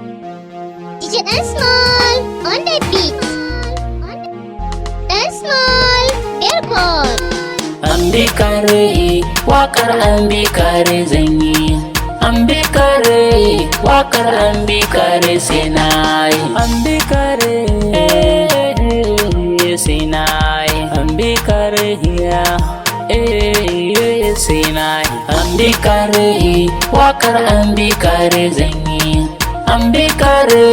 DJ and small on the beat. And small, airborne. Ambi kare, wakar ambi kare zanyi. Ambi kare, wakar ambi kare senai. Ambi kare, senai. Ambi kare ya, senai. Ambi kare, wakar ambi kare zanyi. Ambi kare,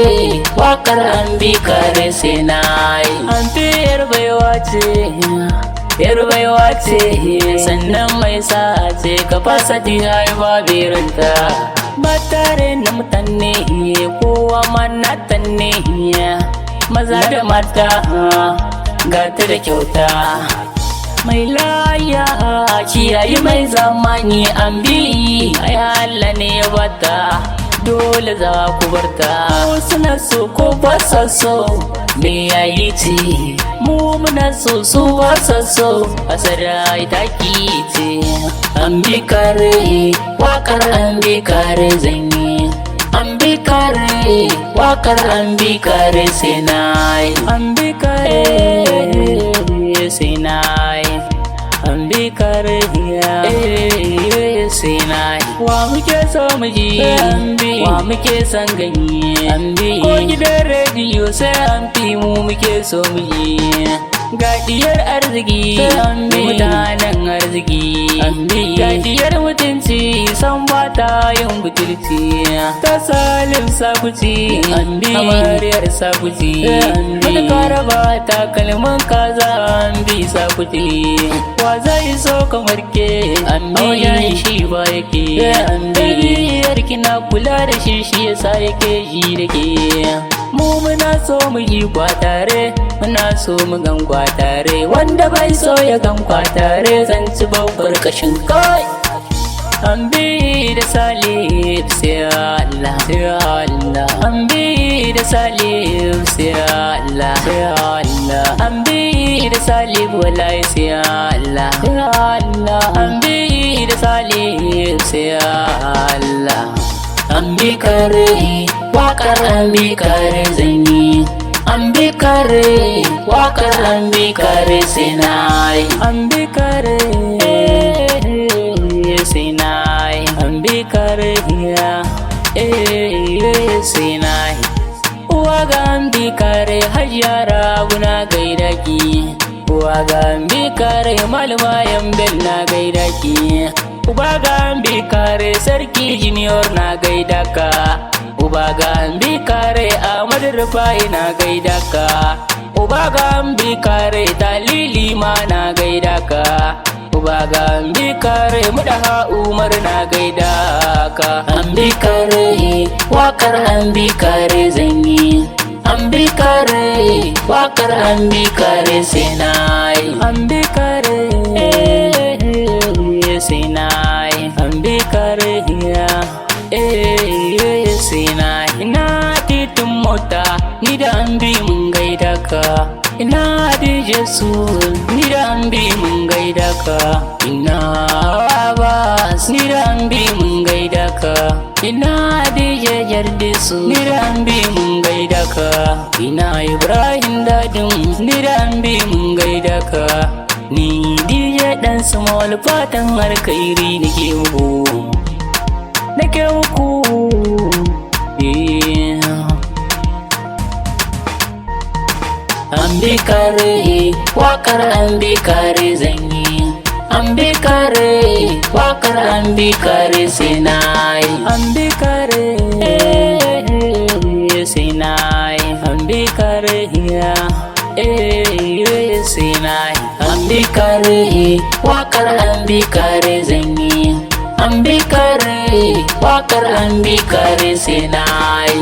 wakar ambi kare senai. Ambi yarbewa ce, yarbewa ce, sannan mai sa'a ce, ka fasa jihar babirinta. Ba tare na mutane, kowa manata ne, maza da mata, gata da kyauta. Mai laya, kiyayi mai zamani, ambi, ai Allah ne ya bata. Dole za ku barta, suna so ko ba sa so, me yayi ce, mu muna so su ba sa so, asara ita ki ce. Ambi kare, wakar ambi kare zanyi. Ambi kare, wakar ambi kare senai. Ambi kare senai. Ambi kare ya, senai. Wa muke so mu ji ambi, wa muke son gani ambi. Ko gidan rediyo sai ambi mu muke so mu ji. Ga diyar arziki ambi, mutanen arziki ambi. Ga diyar mutunci san ba ta yin butulci. Ta salim sakuci ambi, amaryar sakuci ambi. Mata karaba takalmin kaza ambi sakuci. Wa zai so kamar ke ambi, yayin shi ba yake ambi. Kina kula da shi shi yasa yake ji da ke. Mu muna so mu yi kwatare, muna so mu gan kwatare. Wanda bai so ya gan kwatare, zan ci babbar kashin kai. Ambi da salif sai Allah, sai Allah. Ambi da salif sai Allah, sai Allah. Ambi da salif wallahi sai Allah, sai Allah. Ambi da salif sai Allah. Ambi kare, wakar ambi kare zanyi. Ambi kare, wakar ambi kare senai. Ambi kare senai. Ambi kare ya, senai. Waga ambi kare hajjara guna gaida ki. Waga ambi kare malama yambel na gaida ki. Ubaga ambi kare sarki junior na gaida ka. Ubaga ambi kare Ahmad Rufai na gaida ka. Ubaga ambi kare Dalili ma na gaida ka. Ubaga ambi kare Mudaha Umar na gaida ka. Ambi kare, wakar ambi kare zanyi. Ambi kare, wakar ambi kare senai. Ambi kare senai. Ambi kare ya, senai. Ina titin mota, ni da ambi mun gaida ka. Ina Jesu, ni da ambi mun gaida ka. Ina Abbas, ni da ambi mun gaida ka. Ina Jardisu, ni da ambi mun gaida ka. Ina Ibrahim Dadin, ni da ambi mun gaida ka. Ni DJ dan small fatan alkhairi nake muku, nake muku. Ambi kare, wakar ambi kare zanyi. Ambi kare, wakar ambi kare senai. Ambi kare senai. Ambi kare ya, senai. Ambi kare, wakar ambi kare zanyi. Ambi kare, wakar ambi kare senai.